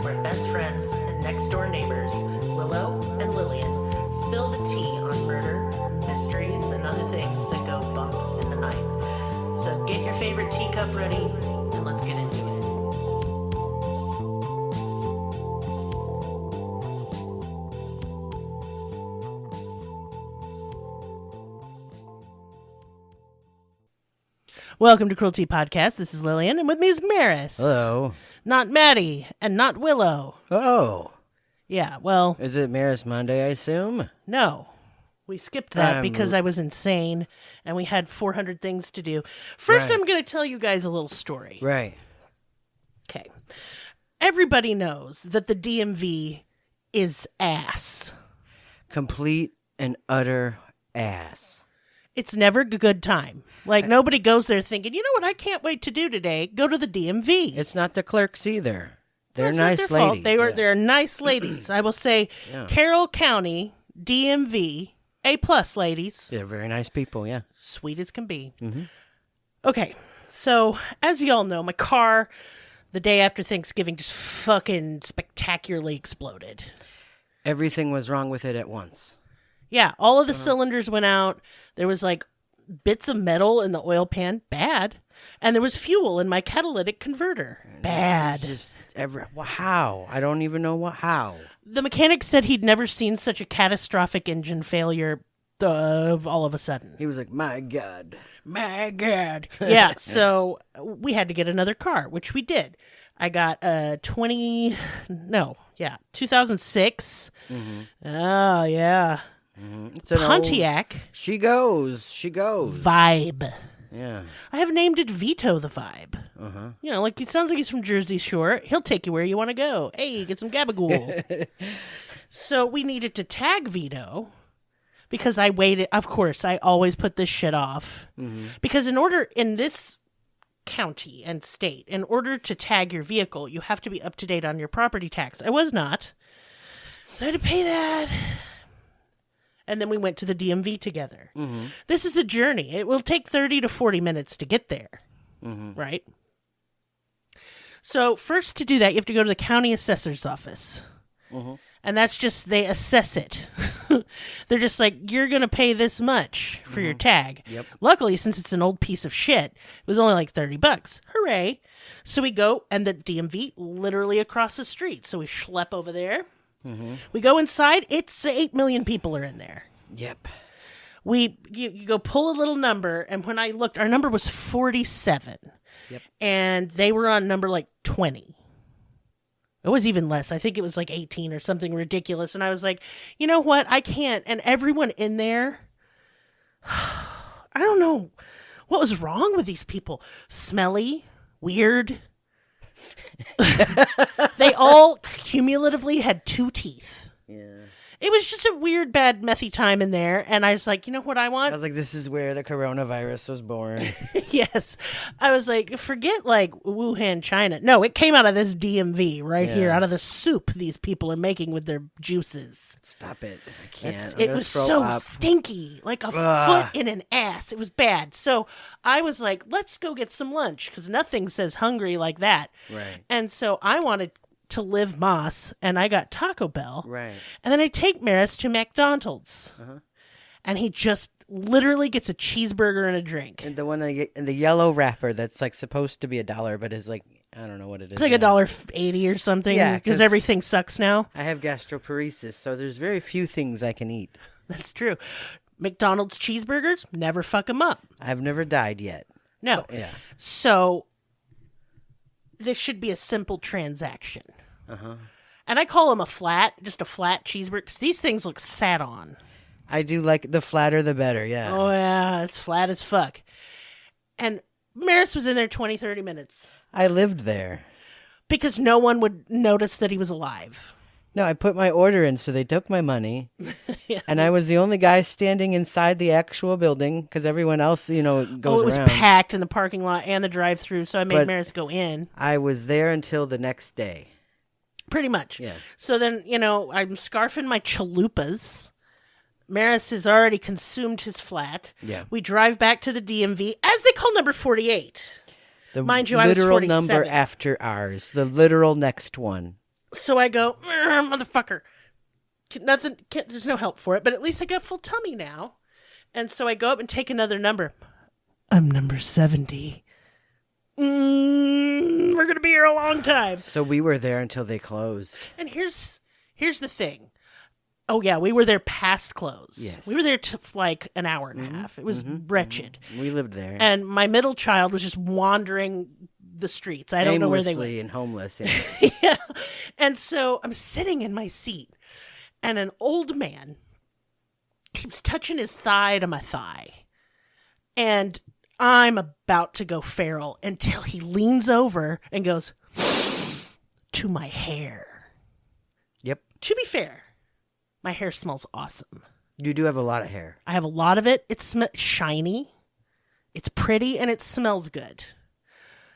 where best friends and next-door neighbors, Willow and Lillian, spill the tea on murder, mysteries, and other things that go bump in the night. So get your favorite teacup ready, and let's get into it. Welcome to Cruelty Podcast. This is Lillian, and with me is Maris. Hello. Not Maddie, and not Willow. Oh. Yeah, well... Is it Maris Monday, I assume? No. We skipped that because I was insane, and we had 400 things to do. First, I'm going to tell you guys a little story. Right. Okay. Everybody knows that the DMV is ass. Complete and utter ass. It's never a good time. Like, nobody goes there thinking, you know what I can't wait to do today? Go to the DMV. It's not the clerks either. They're That's nice not their fault. ladies. They're nice ladies. I will say, Carroll County, DMV, A+ ladies. They're very nice people, yeah. Sweet as can be. Mm-hmm. Okay, so as you all know, my car, the day after Thanksgiving, just fucking spectacularly exploded. Everything was wrong with it at once. Yeah, all of the cylinders went out. There was like bits of metal in the oil pan, bad. And there was fuel in my catalytic converter, bad. How? I don't even know how. The mechanic said he'd never seen such a catastrophic engine failure all of a sudden. He was like, my God. My God. Yeah, so we had to get another car, which we did. I got a 2006. Mm-hmm. Oh, yeah. Mm-hmm. Pontiac. She goes. Vibe. Yeah. I have named it Vito the Vibe. Uh-huh. You know, like, it sounds like he's from Jersey Shore. He'll take you where you want to go. Hey, get some gabagool. So we needed to tag Vito because I waited. Of course, I always put this shit off. Mm-hmm. Because in this county and state, in order to tag your vehicle, you have to be up to date on your property tax. I was not. So I had to pay that. And then we went to the DMV together. Mm-hmm. This is a journey. It will take 30 to 40 minutes to get there. Mm-hmm. Right? So first to do that, you have to go to the county assessor's office. Mm-hmm. And that's just, they assess it. They're just like, you're going to pay this much for your tag. Yep. Luckily, since it's an old piece of shit, it was only like $30. Hooray. So we go, and the DMV literally across the street. So we schlep over there. Mm-hmm. We go inside. It's 8 million people are in there. Yep. You go pull a little number, and when I looked, our number was 47. Yep. And they were on number like 20. It was even less. I think it was like 18 or something ridiculous. And I was like, you know what? I can't. And everyone in there, I don't know what was wrong with these people. Smelly, weird. They all cumulatively had 2 teeth. Yeah. It was just a weird, bad, methy time in there. And I was like, you know what I want? I was like, this is where the coronavirus was born. Yes. I was like, forget like Wuhan, China. No, it came out of this DMV right here, out of the soup these people are making with their juices. Stop it. I can't. It was so stinky, like a foot in an ass. It was bad. So I was like, let's go get some lunch because nothing says hungry like that. Right. And so I wanted to live Moss, and I got Taco Bell. Right. And then I take Maris to McDonald's. Uh-huh. And he just literally gets a cheeseburger and a drink. And the one in the yellow wrapper that's like supposed to be $1, but is like, I don't know what it is. It's like $1.80 or something. Yeah. Because everything sucks now. I have gastroparesis, so there's very few things I can eat. That's true. McDonald's cheeseburgers, never fuck them up. I've never died yet. No. But, yeah. So this should be a simple transaction. Uh-huh. And I call them just a flat cheeseburger, because these things look sat on. I do like the flatter the better, yeah. Oh, yeah, it's flat as fuck. And Maris was in there 20, 30 minutes. I lived there. Because no one would notice that he was alive. No, I put my order in, so they took my money. Yeah. And I was the only guy standing inside the actual building, because everyone else, goes around. Oh, it was packed in the parking lot and the drive-thru, so I made Maris go in. I was there until the next day. Pretty much. Yeah. So then, I'm scarfing my chalupas. Maris has already consumed his flat. Yeah. We drive back to the DMV, as they call number 48. The Mind you, I was 47. literal number after ours. The literal next one. So I go, motherfucker. There's no help for it, but at least I got full tummy now. And so I go up and take another number. I'm number 70. We're going to be here a long time. So we were there until they closed. And here's the thing. Oh, yeah, we were there past close. Yes. We were there like an hour and a half. It was wretched. We lived there. And my middle child was just wandering the streets. I don't know where they went. Aimlessly and homeless. Yeah. Yeah. And so I'm sitting in my seat, and an old man keeps touching his thigh to my thigh. And I'm about to go feral until he leans over and goes, to my hair. Yep. To be fair, my hair smells awesome. You do have a lot of hair. I have a lot of it. It's shiny, it's pretty, and it smells good.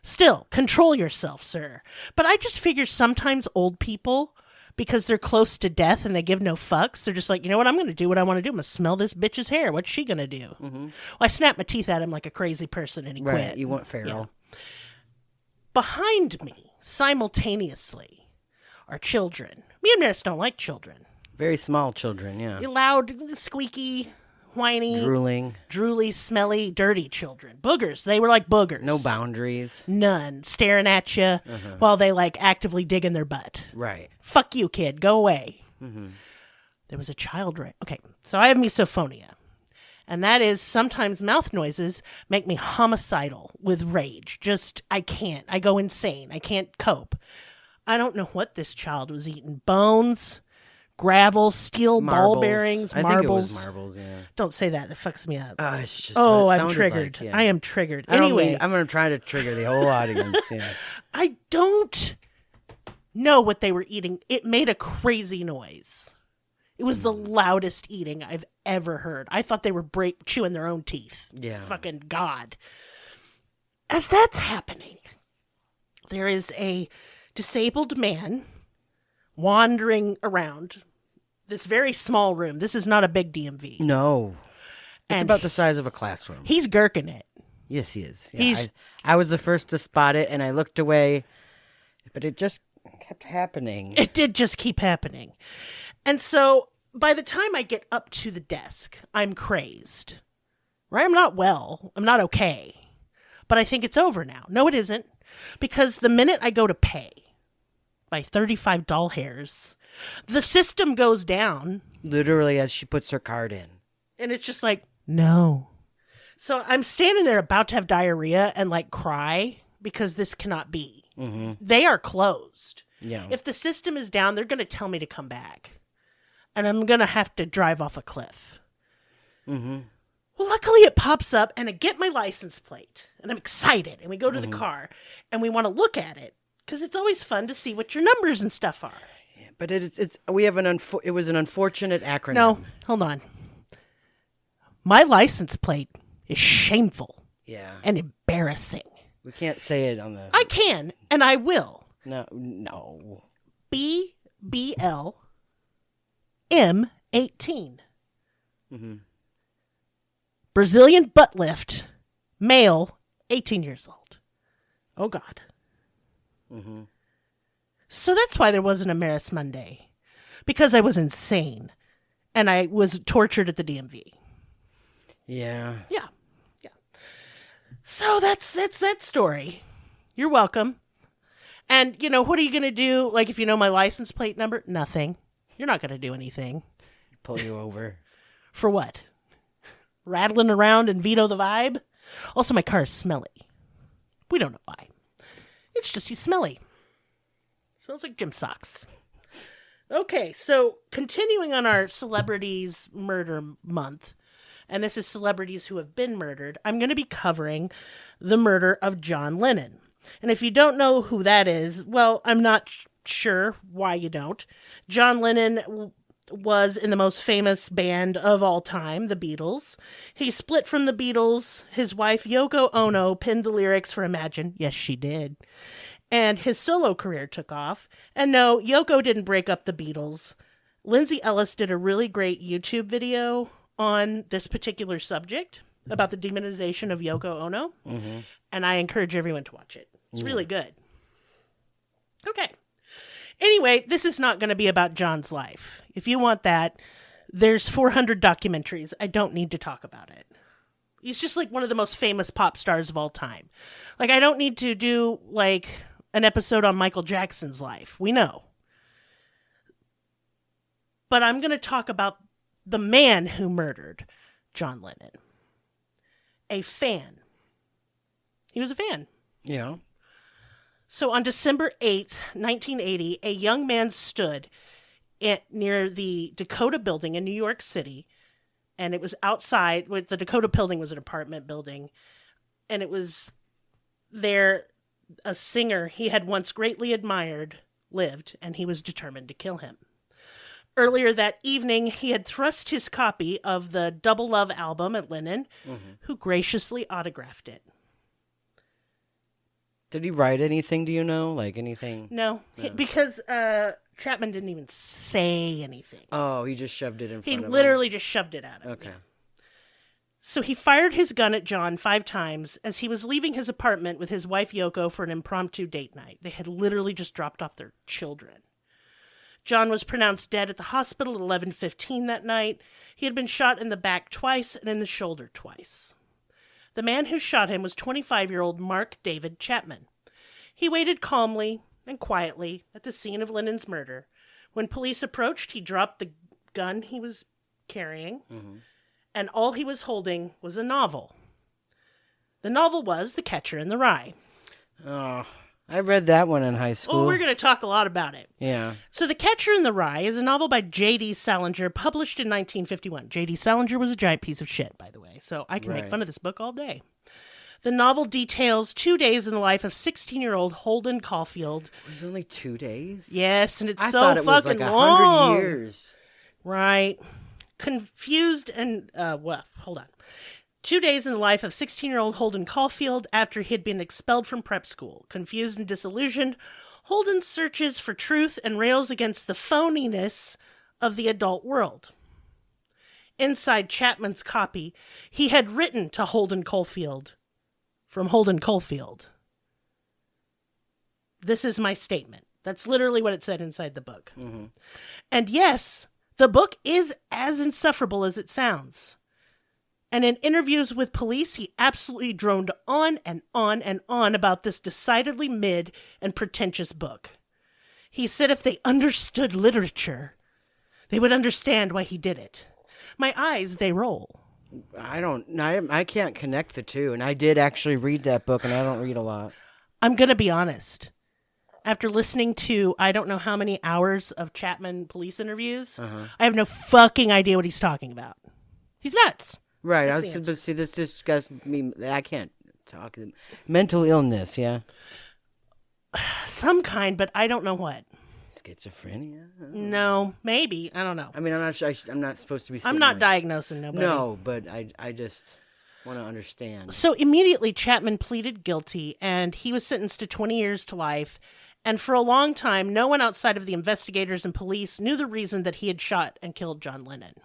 Still, control yourself, sir. But I just figure sometimes old people, because they're close to death and they give no fucks, they're just like, you know what, I'm going to do what I want to do. I'm going to smell this bitch's hair. What's she going to do? Mm-hmm. Well, I snapped my teeth at him like a crazy person and he quit. You want feral. Yeah. Behind me, simultaneously, are children. Me and Maris don't like children. Very small children, yeah. Loud, squeaky, whiny, drooly, smelly, dirty children. Boogers. They were like boogers. No boundaries. None. Staring at you while they like actively dig in their butt. Right. Fuck you, kid. Go away. Mm-hmm. There was a child right. Okay, so I have misophonia. And that is sometimes mouth noises make me homicidal with rage. Just, I can't. I go insane. I can't cope. I don't know what this child was eating. Bones, gravel, steel marbles. Ball bearings, marbles. I think it was marbles, yeah. Don't say that. That fucks me up. It's just I'm triggered. Like, yeah. I am triggered. I'm going to try to trigger the whole audience. Yeah. I don't know what they were eating. It made a crazy noise. It was the loudest eating I've ever heard. I thought they were chewing their own teeth. Yeah. Fucking God. As that's happening, there is a disabled man wandering around this very small room. This is not a big DMV. No. It's about the size of a classroom. He's gherking it. Yes, he is. Yeah, I was the first to spot it, and I looked away, but it just kept happening. It did just keep happening. And so by the time I get up to the desk, I'm crazed. Right? I'm not well. I'm not okay. But I think it's over now. No, it isn't. Because the minute I go to pay my 35 doll hairs, the system goes down. Literally as she puts her card in. And it's just like, no. So I'm standing there about to have diarrhea and like cry because this cannot be. Mm-hmm. They are closed. Yeah. If the system is down, they're going to tell me to come back. And I'm going to have to drive off a cliff. Mm-hmm. Well, luckily it pops up and I get my license plate. And I'm excited. And we go to the car and we want to look at it. Because it's always fun to see what your numbers and stuff are. Yeah, but we have it was an unfortunate acronym. No, hold on. My license plate is shameful. Yeah. And embarrassing. We can't say it on the... I can, and I will. No. BBL M18. Mm-hmm. Brazilian butt lift, male, 18 years old. Oh, God. Mm-hmm. So that's why there wasn't a Maris Monday. Because I was insane. And I was tortured at the DMV. Yeah. Yeah. So that's that story. You're welcome. And, what are you going to do? Like, if you know my license plate number? Nothing. You're not going to do anything. Pull you over. For what? Rattling around and veto the vibe? Also, my car is smelly. We don't know why. It's just he's smelly. Smells like gym socks. Okay, so continuing on our celebrities murder month, and this is celebrities who have been murdered, I'm going to be covering the murder of John Lennon. And if you don't know who that is, well, I'm not sure why you don't. John Lennon was in the most famous band of all time, the Beatles. He split from the Beatles. His wife, Yoko Ono, penned the lyrics for Imagine. Yes, she did. And his solo career took off. And no, Yoko didn't break up the Beatles. Lindsay Ellis did a really great YouTube video on this particular subject about the demonization of Yoko Ono. And I encourage everyone to watch it. It's really good. Okay. Anyway, this is not going to be about John's life. If you want that, there's 400 documentaries. I don't need to talk about it. He's just like one of the most famous pop stars of all time. Like, I don't need to do like an episode on Michael Jackson's life. We know. But I'm going to talk about the man who murdered John Lennon. A fan. He was a fan. Yeah. So on December 8th, 1980, a young man stood near the Dakota Building in New York City. And it was outside. The Dakota Building was an apartment building. And it was there a singer he had once greatly admired lived, and he was determined to kill him. Earlier that evening, he had thrust his copy of the Double Love album at Lennon, who graciously autographed it. Did he write anything, do you know? Like anything? No. Because Chapman didn't even say anything. Oh, he just shoved it in front of him? He literally just shoved it at him. Okay. So he fired his gun at John 5 times as he was leaving his apartment with his wife Yoko for an impromptu date night. They had literally just dropped off their children. John was pronounced dead at the hospital at 11:15 that night. He had been shot in the back twice and in the shoulder twice. The man who shot him was 25-year-old Mark David Chapman. He waited calmly and quietly at the scene of Lennon's murder. When police approached, he dropped the gun he was carrying, and all he was holding was a novel. The novel was The Catcher in the Rye. Oh, I read that one in high school. Oh, we're going to talk a lot about it. Yeah. So The Catcher in the Rye is a novel by J.D. Salinger, published in 1951. J.D. Salinger was a giant piece of shit, by the way, so I can make fun of this book all day. The novel details 2 days in the life of 16-year-old Holden Caulfield. It was only 2 days? Yes, and it's I so thought it was fucking like long. 100 years. Right. Confused and, hold on. 2 days in the life of 16-year-old Holden Caulfield after he had been expelled from prep school. Confused and disillusioned, Holden searches for truth and rails against the phoniness of the adult world. Inside Chapman's copy, he had written to Holden Caulfield from Holden Caulfield. This is my statement. That's literally what it said inside the book. And yes, the book is as insufferable as it sounds. And in interviews with police, he absolutely droned on and on and on about this decidedly mid and pretentious book. He said if they understood literature, they would understand why he did it. My eyes, they roll. I can't connect the two, and I did actually read that book, and I don't read a lot. I'm going to be honest. After listening to I don't know how many hours of Chapman police interviews, I have no fucking idea what he's talking about. He's nuts. Right, but see, this disgusts me. I can't talk. Mental illness, yeah? Some kind, but I don't know what. Schizophrenia? No, maybe. I don't know. I mean, I'm not sure. I'm not supposed to be. I'm not diagnosing nobody. No, but I just want to understand. So immediately, Chapman pleaded guilty, and he was sentenced to 20 years to life. And for a long time, no one outside of the investigators and police knew the reason that he had shot and killed John Lennon.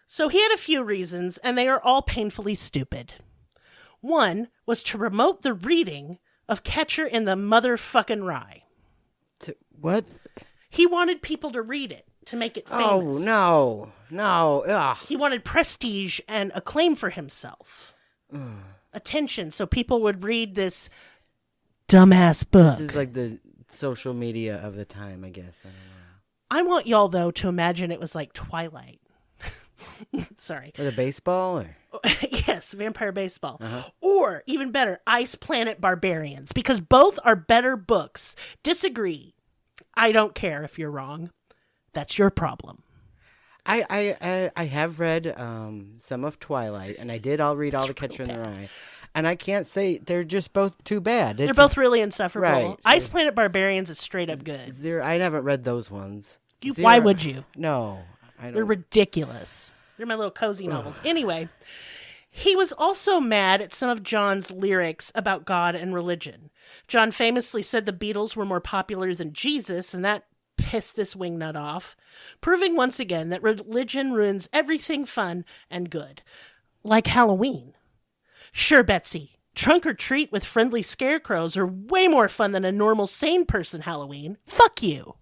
So he had a few reasons, and they are all painfully stupid. One was to promote the reading of Catcher in the Motherfucking Rye. What? He wanted people to read it, to make it famous. Oh, no. Ugh. He wanted prestige and acclaim for himself. Attention, so people would read this dumbass book. This is like the social media of the time, I guess. I don't know. I want y'all, though, to imagine it was like Twilight. Sorry. Or the baseball? Or? Yes, Vampire Baseball. Or, even better, Ice Planet Barbarians, because both are better books. Disagree. I don't care if you're wrong. That's your problem. I have read some of Twilight, and I'll read all the Catcher in the Rye. And I can't say they're just both too bad. They're both really insufferable. Right. Ice Planet Barbarians is straight up good. I haven't read those ones. Why would you? No. They're ridiculous. They're my little cozy novels. Anyway, he was also mad at some of John's lyrics about God and religion. John famously said the Beatles were more popular than Jesus, and that pissed this wingnut off, proving once again that religion ruins everything fun and good. Like Halloween. Sure, Betsy, Trunk or treat with friendly scarecrows are way more fun than a normal sane person Halloween. Fuck you.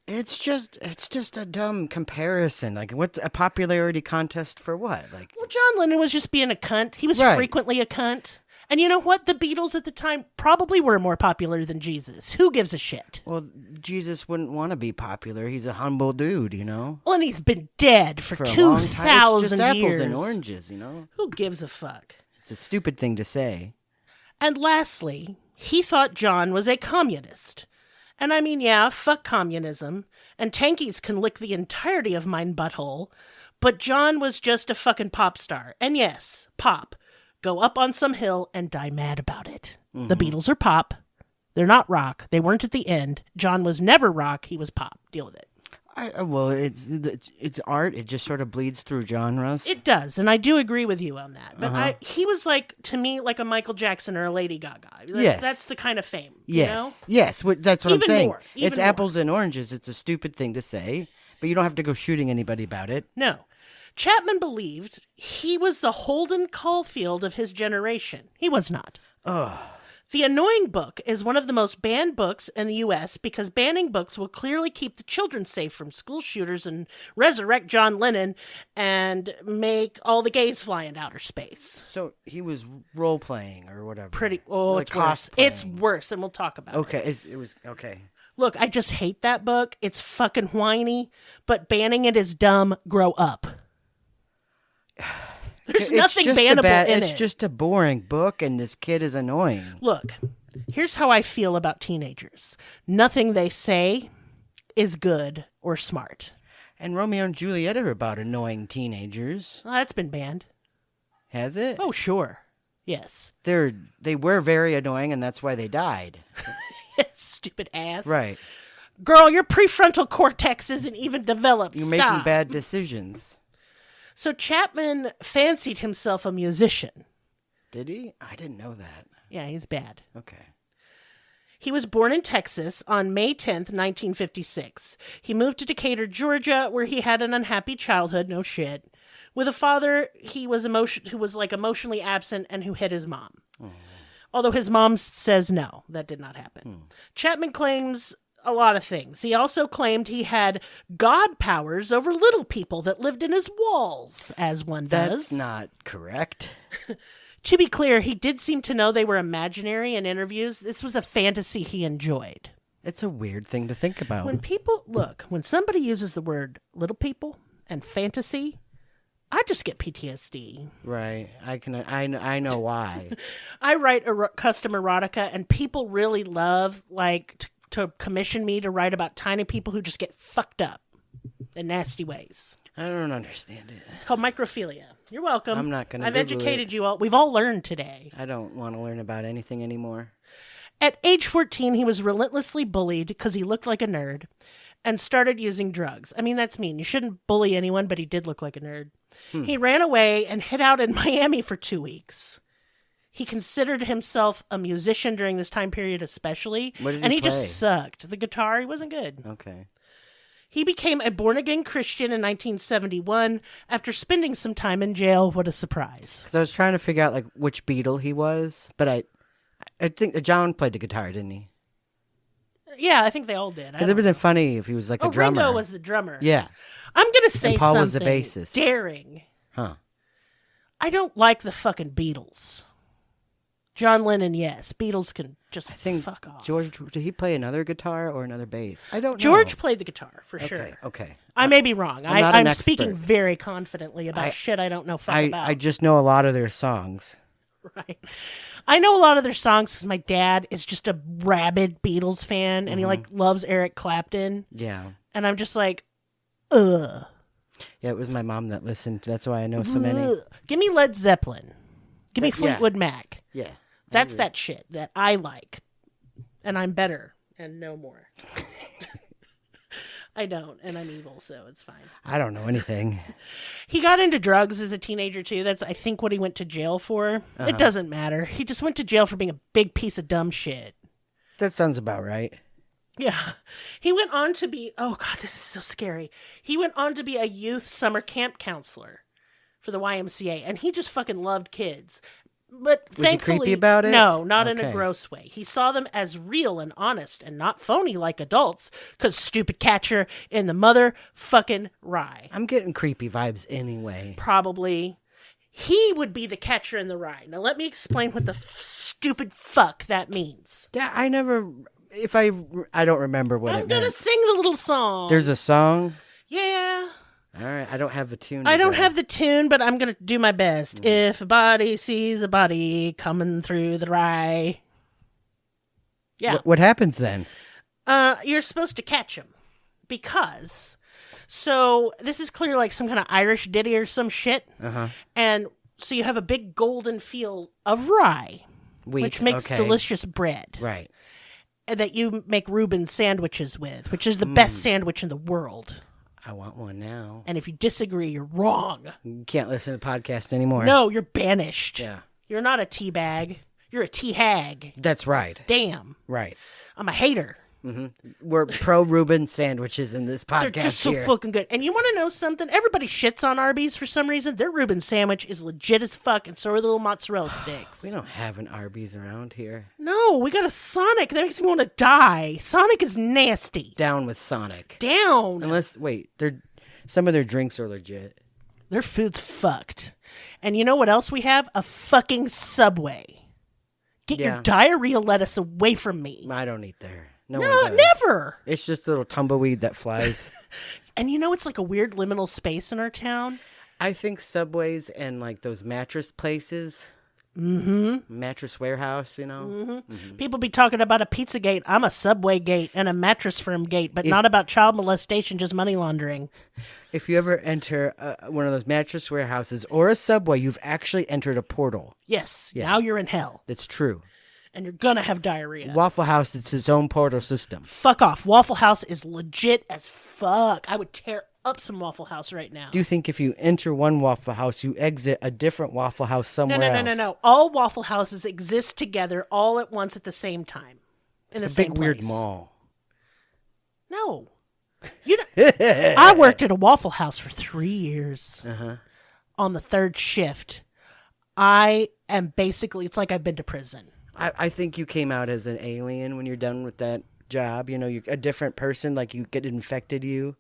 It's just a dumb comparison. Like, what's a popularity contest for what? Like, Well, John Lennon was just being a cunt. He was Right. frequently a cunt. And you know what? The Beatles at the time probably were more popular than Jesus. Who gives a shit? well, Jesus wouldn't want to be popular. He's a humble dude, you know. Well, and he's been dead for For a long time, it's 2,000 just years. apples and oranges, you know. Who gives a fuck? It's a stupid thing to say. And lastly, he thought John was a communist. And I mean, yeah, fuck communism. And tankies can lick the entirety of mine butthole. But John was just a fucking pop star. And yes, pop. Go up on some hill and die mad about it. Mm-hmm. The Beatles are pop. They're not rock. They weren't at the end. John was never rock. He was pop. Deal with it. Well, it's art. It just sort of bleeds through genres. It does, and I do agree with you on that. But he was like, to me, like a Michael Jackson or a Lady Gaga. Yes. That's the kind of fame. Yes, You know? yes. That's what I'm Even saying. more, even It's more. apples and oranges. It's a stupid thing to say, but you don't have to go shooting anybody about it. No. Chapman believed he was the Holden Caulfield of his generation. He was not. Ugh. The Annoying Book is one of the most banned books in the U.S. because banning books will clearly keep the children safe from school shooters and resurrect John Lennon and make all the gays fly into outer space. So he was role playing or whatever. It's worse. It's worse, and we'll talk about it. Okay, it was okay. Look, I just hate that book. It's fucking whiny, but banning it is dumb. Grow up. There's nothing bannable in it. It's just a boring book, and this kid is annoying. Look, here's how I feel about teenagers. Nothing they say is good or smart. And Romeo and Juliet are about annoying teenagers. Well, that's been banned. Has it? Oh, sure. Yes. They were very annoying, and that's why they died. Stupid ass. Right. Girl, your prefrontal cortex isn't even developed. You're Stop. making bad decisions. So Chapman fancied himself a musician. Did he? I didn't know that. Yeah, he's bad. Okay. He was born in Texas on May 10th, 1956. He moved to Decatur, Georgia, where he had an unhappy childhood, no shit, with a father who was emotionally absent and who hit his mom. Oh. Although his mom says no, that did not happen. Chapman claims a lot of things. He also claimed he had god powers over little people that lived in his walls, as one does. That's not correct. To be clear, he did seem to know they were imaginary in interviews. This was a fantasy he enjoyed. It's a weird thing to think about. When somebody uses the word little people and fantasy, I just get PTSD. Right. I know why. I write custom erotica, and people really love, to commission me to write about tiny people who just get fucked up in nasty ways. I don't understand it. It's called microphilia. You're welcome. I'm not going to I've Google educated it. you all. We've all learned today. I don't want to learn about anything anymore. At age 14, he was relentlessly bullied because he looked like a nerd and started using drugs. I mean, that's mean. You shouldn't bully anyone, but he did look like a nerd. He ran away and hid out in Miami for 2 weeks. He considered himself a musician during this time period especially. What did he and he play? just sucked. The guitar, he wasn't good. Okay. He became a born-again Christian in 1971 after spending some time in jail. What a surprise. Because I was trying to figure out which Beatle he was, but I think John played the guitar, didn't he? Yeah, I think they all did. Because it would have been funny if he was a drummer. Ringo was the drummer. Yeah. I'm going to say And Paul something was the bassist. daring. Huh. I don't like the fucking Beatles. John Lennon, yes. Beatles can just fuck off. George, did he play another guitar or another bass? I don't know. George played the guitar, for sure. Okay. I may be wrong. I'm not an I'm expert. speaking very confidently about shit I don't know fuck about. I just know a lot of their songs. Right. I know a lot of their songs because my dad is just a rabid Beatles fan, and he loves Eric Clapton. Yeah. And I'm just like, ugh. Yeah, it was my mom that listened. That's why I know so many. Ugh. Give me Led Zeppelin. Give me Fleetwood Mac. Yeah. That's that shit that I like. And I'm better and no more. I don't, and I'm evil, so it's fine. I don't know anything. He got into drugs as a teenager, too. That's, I think, what he went to jail for. It doesn't matter. He just went to jail for being a big piece of dumb shit. That sounds about right. Yeah. He went on to be, oh God, this is so scary. He went on to be a youth summer camp counselor for the YMCA, and he just fucking loved kids. But Was he thankfully, creepy about it? No, not in a Okay. gross way. He saw them as real and honest and not phony like adults, because stupid catcher in the motherfucking rye. I'm getting creepy vibes anyway. Probably. He would be the catcher in the rye. Now let me explain what the stupid fuck that means. Yeah, I don't remember what I'm it gonna meant. sing the little song. There's a song? Yeah. All right, I don't have the tune. I don't have the tune, but I'm going to do my best. If a body sees a body coming through the rye. Yeah. What happens then? You're supposed to catch him. Because. So, this is clearly like some kind of Irish ditty or some shit. Uh-huh. And so you have a big golden field of rye. Wheat, which makes okay. delicious bread. Right. That you make Reuben sandwiches with. Which is the best sandwich in the world. I want one now. And if you disagree, you're wrong. You can't listen to the podcast anymore. No, you're banished. Yeah. You're not a tea bag. You're a tea hag. That's right. Damn. Right. I'm a hater. We're pro Reuben sandwiches in this podcast. They're just so here. fucking good. And you want to know something? Everybody shits on Arby's for some reason. Their Reuben sandwich is legit as fuck, and so are the little mozzarella sticks. We don't have an Arby's around here. No, we got a Sonic. That makes me want to die. Sonic is nasty. Down with Sonic. Down. Unless, wait, some of their drinks are legit. Their food's fucked. And you know what else we have? A fucking Subway. Get your Yeah. diarrhea lettuce away from me. I don't eat there. No, No, one does. never. It's just a little tumbleweed that flies. And you know it's like a weird liminal space in our town? I think Subways and like those mattress places. Mm-hmm. Mattress warehouse, you know. People be talking about a pizza gate. I'm a Subway gate and a mattress firm gate, but not about child molestation, just money laundering. If you ever enter one of those mattress warehouses or a Subway, you've actually entered a portal. Yes, Yeah. now you're in hell. That's true. And you're gonna have diarrhea. Waffle House, it's its own portal system. Fuck off. Waffle House is legit as fuck. I would tear up some Waffle House right now. Do you think if you enter one Waffle House, you exit a different Waffle House somewhere else? No. All Waffle Houses exist together all at once at the same time. In the A same big weird place. mall. No. You know, I worked at a Waffle House for 3 years. Uh-huh. On the third shift. I am basically, it's like I've been to prison. I think you came out as an alien when you're done with that job. You know, you're a different person, like you get infected you.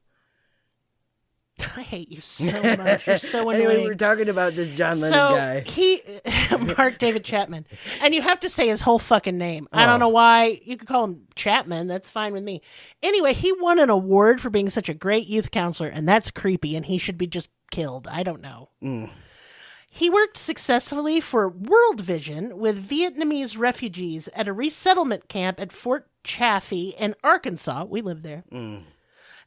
I hate you so much. You're so annoying. Anyway, we're talking about this John Lennon guy. He, Mark David Chapman. And you have to say his whole fucking name. I Oh. don't know why. You could call him Chapman. That's fine with me. Anyway, he won an award for being such a great youth counselor, and that's creepy, and he should be just killed. I don't know. He worked successfully for World Vision with Vietnamese refugees at a resettlement camp at Fort Chaffee in Arkansas. We live there.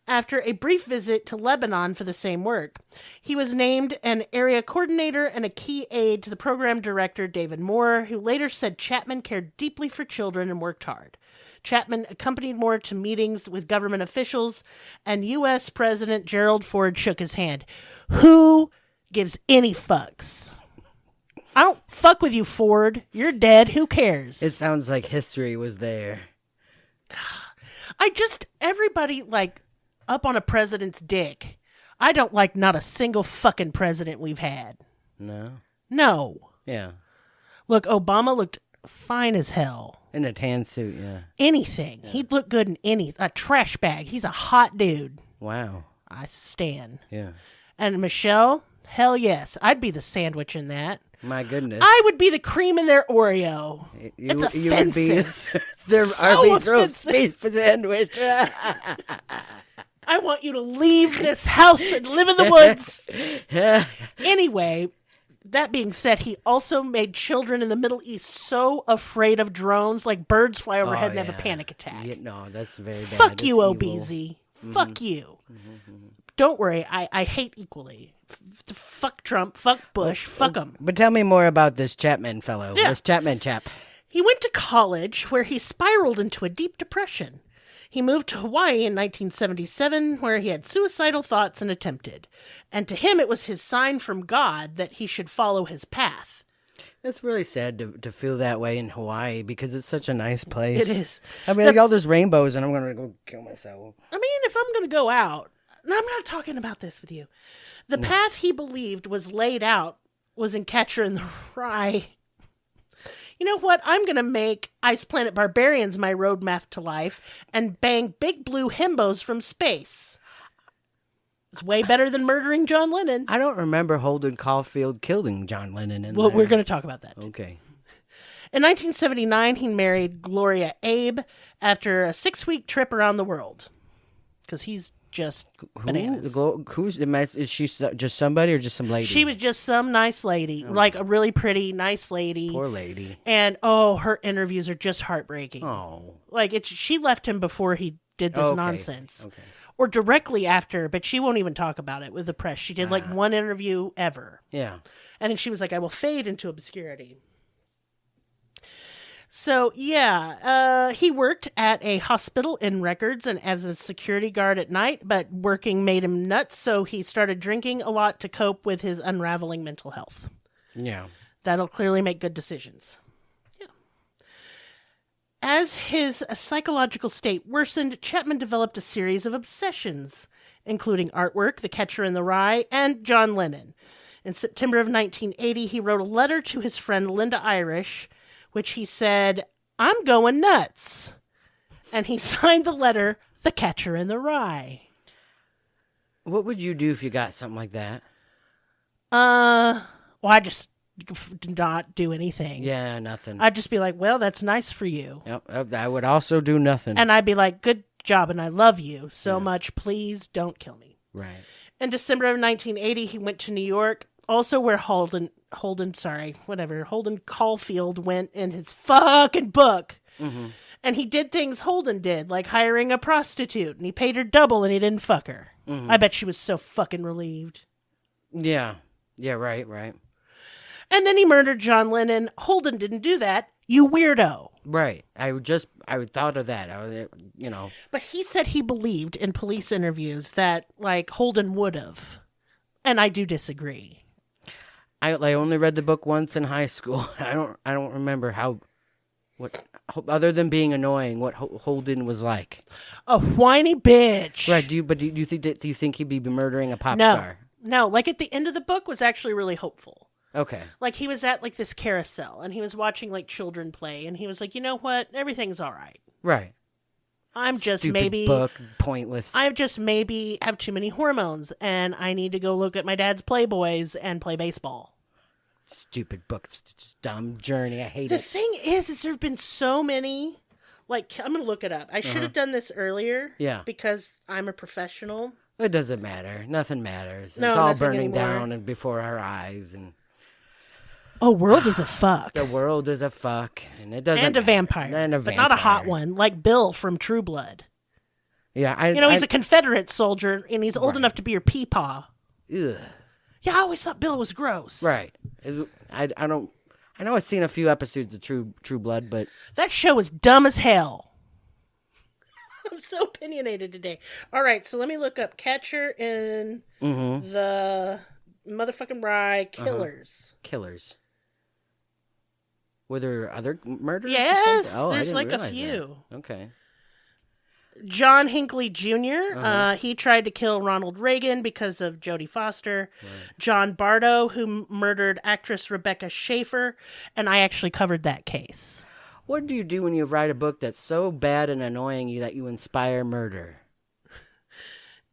After a brief visit to Lebanon for the same work, he was named an area coordinator and a key aide to the program director, David Moore, who later said Chapman cared deeply for children and worked hard. Chapman accompanied Moore to meetings with government officials, and U.S. President Gerald Ford shook his hand. Who gives any fucks? I don't fuck with you, Ford. You're dead. Who cares? It sounds like history was there. Everybody, like, up on a president's dick. I don't like not a single fucking president we've had. No? No. Yeah. Look, Obama looked fine as hell. In a tan suit, yeah. Anything. He'd look good in a trash bag. He's a hot dude. Wow. I stand. Yeah. And Michelle, hell yes. I'd be the sandwich in that. My goodness. I would be the cream in their Oreo. It's offensive. You would be their So Arby's offensive. roast beef sandwich. I want you to leave this house and live in the woods. Anyway, that being said, he also made children in the Middle East so afraid of drones, like birds fly overhead and have a panic attack. Yeah, no, that's very bad. Fuck That's you, evil. OBZ. Fuck you. Don't worry, I hate equally. Fuck Trump, fuck Bush, fuck him. But tell me more about this Chapman fellow. Yeah. This Chapman chap. He went to college where he spiraled into a deep depression. He moved to Hawaii in 1977 where he had suicidal thoughts and attempted. And to him it was his sign from God that he should follow his path. It's really sad to feel that way in Hawaii because it's such a nice place. It is. I mean, like all those rainbows, and I'm going to go kill myself. I mean, if I'm going to go out, and I'm not talking about this with you. The path he believed was laid out was in Catcher in the Rye. you know what? I'm going to make Ice Planet Barbarians my roadmap to life and bang big blue himbos from space. It's way better than murdering John Lennon. I don't remember Holden Caulfield killing John Lennon in Well, there. we're going to talk about that. Okay. In 1979, he married Gloria Abe after a 6-week trip around the world. Because he's just bananas. Is she just somebody or just some lady? She was just some nice lady. Like a really pretty, nice lady. Poor lady. And, her interviews are just heartbreaking. Oh. Like, she left him before he did this nonsense. Okay. Or directly after, but she won't even talk about it with the press. She did like one interview ever. Yeah. And then she was like, I will fade into obscurity. So, yeah, he worked at a hospital in Records and as a security guard at night, but working made him nuts, so he started drinking a lot to cope with his unraveling mental health. Yeah. That'll clearly make good decisions. As his psychological state worsened, Chapman developed a series of obsessions, including artwork, The Catcher in the Rye, and John Lennon. In September of 1980, he wrote a letter to his friend Linda Irish, which he said, I'm going nuts. And he signed the letter, The Catcher in the Rye. What would you do if you got something like that? Well, I just did not do anything. Yeah, nothing. I'd just be like, well, that's nice for you. Yep, I would also do nothing. And I'd be like, good job, and I love you so much. Please don't kill me. Right. In December of 1980, he went to New York, also where Holden Caulfield went in his fucking book. Mm-hmm. And he did things Holden did, like hiring a prostitute, and he paid her double and he didn't fuck her. Mm-hmm. I bet she was so fucking relieved. Yeah. Yeah, right. And then he murdered John Lennon. Holden didn't do that. You weirdo. Right. I thought of that. But he said he believed in police interviews that, like, Holden would have. And I do disagree. I only read the book once in high school. I don't remember what other than being annoying, what Holden was like. A whiny bitch. Right. Do you think he'd be murdering a pop star? No. Like at the end of the book was actually really hopeful. Okay. Like he was at like this carousel and he was watching like children play and he was like, you know what? Everything's all right. Right. I'm just Stupid maybe book, pointless. I just maybe have too many hormones and I need to go look at my dad's Playboys and play baseball. Stupid book. It's dumb journey. I hate it. The it. thing is there have been so many. Like, I'm going to look it up. I should have done this earlier. Yeah. Because I'm a professional. It doesn't matter. Nothing matters. No, it's all nothing burning anymore. down and before our eyes. And oh, world is a fuck. the world is a fuck. And it doesn't And a vampire. But not a hot one. Like Bill from True Blood. Yeah. He's a Confederate soldier and he's old enough to be your peepaw. Ugh. Yeah, I always thought Bill was gross. Right. I know I've seen a few episodes of True Blood, but that show is dumb as hell. I'm so opinionated today. All right, so let me look up Catcher in the motherfucking Rye Killers. Killers. Were there other murders? Yes, or there's like a realize few. That. Okay. John Hinckley Jr., he tried to kill Ronald Reagan because of Jodie Foster. Right. John Bardo, who murdered actress Rebecca Schaefer, and I actually covered that case. What do you do when you write a book that's so bad and annoying you that you inspire murder?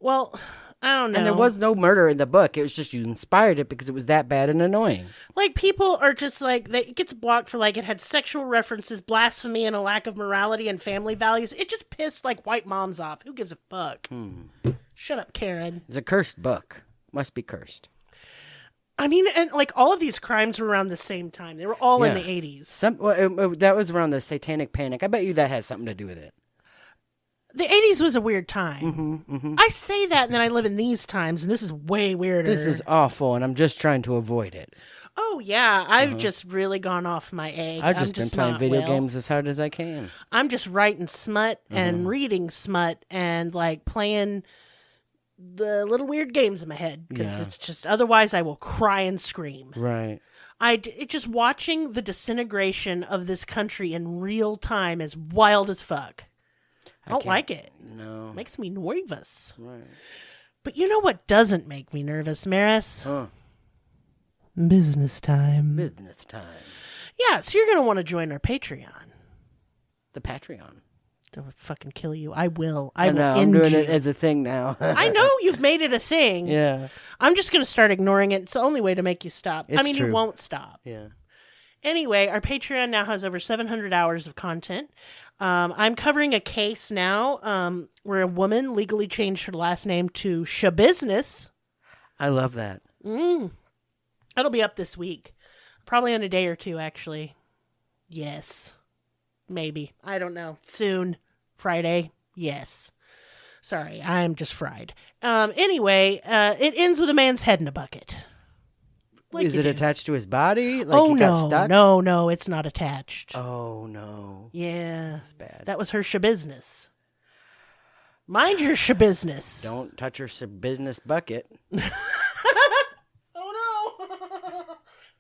Well, I don't know. And there was no murder in the book. It was just you inspired it because it was that bad and annoying. Like, people are just like, it gets blocked for, like, it had sexual references, blasphemy, and a lack of morality and family values. It just pissed, like, white moms off. Who gives a fuck? Shut up, Karen. It's a cursed book. Must be cursed. I mean, and, like, all of these crimes were around the same time. They were all in the 80s. That was around the Satanic Panic. I bet you that has something to do with it. The 80s was a weird time. I say that, and then I live in these times, and this is way weirder. This is awful, and I'm just trying to avoid it. Oh, yeah. I've just really gone off my egg. I've just been playing video games as hard as I can. I'm just writing smut and reading smut and, like, playing the little weird games in my head. Because it's just, otherwise I will cry and scream. Right. It just watching the disintegration of this country in real time is wild as fuck. I don't like it. No. It makes me nervous. Right. But you know what doesn't make me nervous, Maris? Huh. Business time. Business time. Yeah, so you're going to want to join our Patreon. The Patreon. They'll fucking kill you. I will. I will know. end I'm doing you. it as a thing now. I know you've made it a thing. Yeah. I'm just going to start ignoring it. It's the only way to make you stop. It's you true. won't stop. Yeah. Anyway, our Patreon now has over 700 hours of content. I'm covering a case now where a woman legally changed her last name to Shabusiness. I love that. That'll be up this week. Probably in a day or two, actually. Yes. Maybe. I don't know. Soon. Friday. Yes. Sorry, I'm just fried. Anyway, it ends with a man's head in a bucket. Is it attached to his body? Like he got stuck? No, it's not attached. Oh, no. Yeah. That's bad. That was her shabusiness. Mind your shabusiness. Don't touch your business bucket. Oh, no.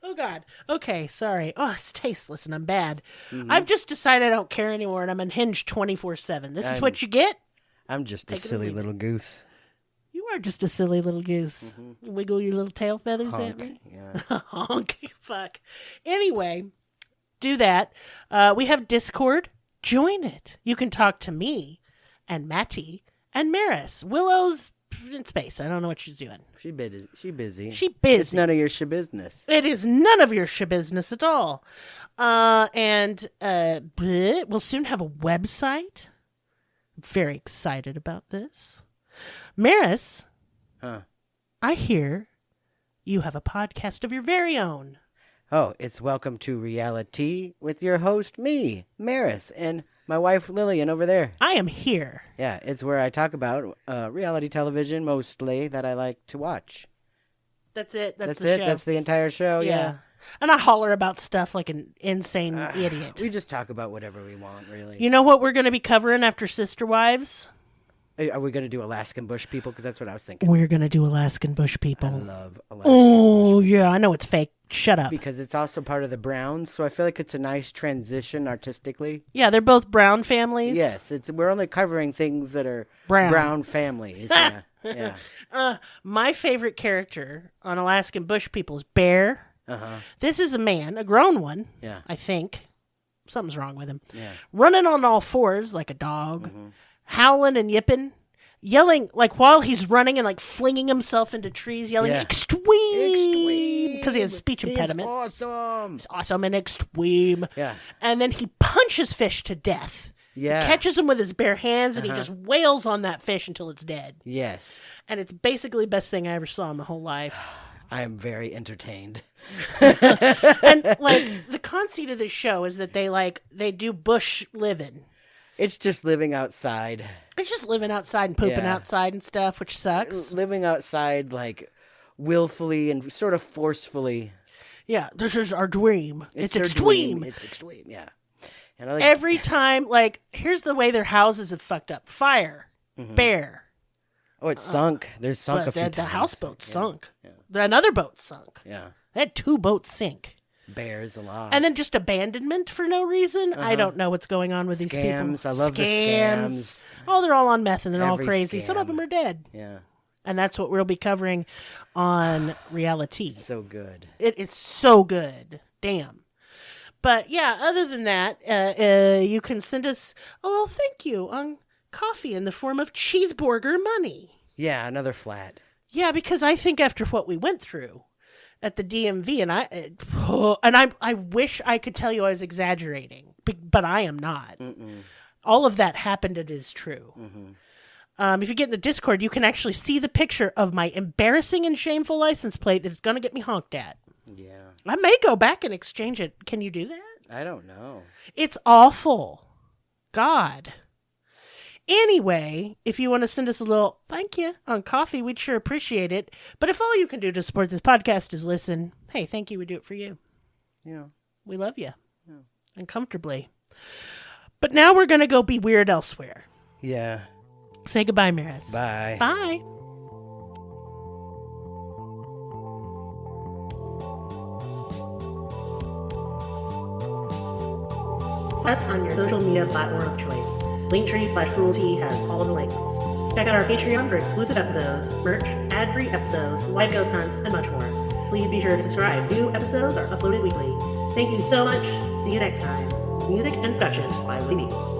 Oh, God. Okay, sorry. Oh, it's tasteless and I'm bad. Mm-hmm. I've just decided I don't care anymore and I'm unhinged 24/7. This is what you get? I'm just a silly little goose. You are just a silly little goose. Mm-hmm. Wiggle your little tail feathers at Honk. me. Yeah. Honk. Fuck. Anyway, do that. We have Discord. Join it. You can talk to me and Matty and Maris. Willow's in space. I don't know what she's doing. She busy. She busy. It's none of your business. It is none of your business at all. And we'll soon have a website. I'm very excited about this. Maris, I hear you have a podcast of your very own. Oh, it's Welcome to Reality with your host, me, Maris, and my wife, Lillian, over there. I am here. Yeah, it's where I talk about reality television, mostly, that I like to watch. That's it. That's it. show. That's the entire show, yeah. And I holler about stuff like an insane idiot. We just talk about whatever we want, really. You know what we're going to be covering after Sister Wives? Are we going to do Alaskan Bush People? Because that's what I was thinking. We're going to do Alaskan Bush People. I love Alaskan Bush People. Yeah, I know it's fake. Shut up. Because it's also part of the Browns, so I feel like it's a nice transition artistically. Yeah, they're both Brown families. Yes, we're only covering things that are Brown families. Yeah, yeah. My favorite character on Alaskan Bush People is Bear. Uh-huh. This is a man, a grown one, Yeah. I think. Something's wrong with him. Yeah. Running on all fours like a dog, howling and yipping, yelling, like while he's running and like flinging himself into trees, yelling, extreme, because he has speech impediment. It's awesome. It's awesome and extreme. Yeah. And then he punches fish to death. Yeah. He catches him with his bare hands and he just wails on that fish until it's dead. Yes. And it's basically the best thing I ever saw in my whole life. I am very entertained. And like the conceit of this show is that they do bush living. It's just living outside. It's just living outside and pooping Yeah. outside and stuff, which sucks. Living outside, like, willfully and sort of forcefully. Yeah, this is our dream. It's their extreme. dream. It's extreme, yeah. And I like Every time, like, here's the way their houses have fucked up. Fire, bear. Oh, it's sunk. There's sunk But a few the times. houseboat Yeah. sunk. Another boat sunk. Yeah. They had 2 boats sink. Bears a lot. And then just abandonment for no reason. I don't know what's going on with these people. Scams. I love the scams. Oh, they're all on meth and they're all Every crazy. Some of scam. them are dead. Yeah. And that's what we'll be covering on Reality. So good. It is so good. Damn. But yeah, other than that, you can send us, thank you, on coffee in the form of cheeseburger money. Yeah, another flat. Yeah, because I think after what we went through at the DMV, I wish I could tell you I was exaggerating, but I am not. All of that happened. It is true. If you get in the Discord, you can actually see the picture of my embarrassing and shameful license plate that's going to get me honked at. Yeah. I may go back and exchange it. Can you do that? I don't know. It's awful. God. Anyway, if you want to send us a little thank you on coffee, we'd sure appreciate it. But if all you can do to support this podcast is listen, hey, thank you. We do it for you. Yeah. We love you. Yeah. Uncomfortably. But now we're going to go be weird elsewhere. Yeah. Say goodbye, Maris. Bye. Bye. Us on your social media platform of choice. Linktree/cruelty has all of the links. Check out our Patreon for exclusive episodes, merch, ad-free episodes, live ghost hunts, and much more. Please be sure to subscribe. New episodes are uploaded weekly. Thank you so much. See you next time. Music and production by Libby.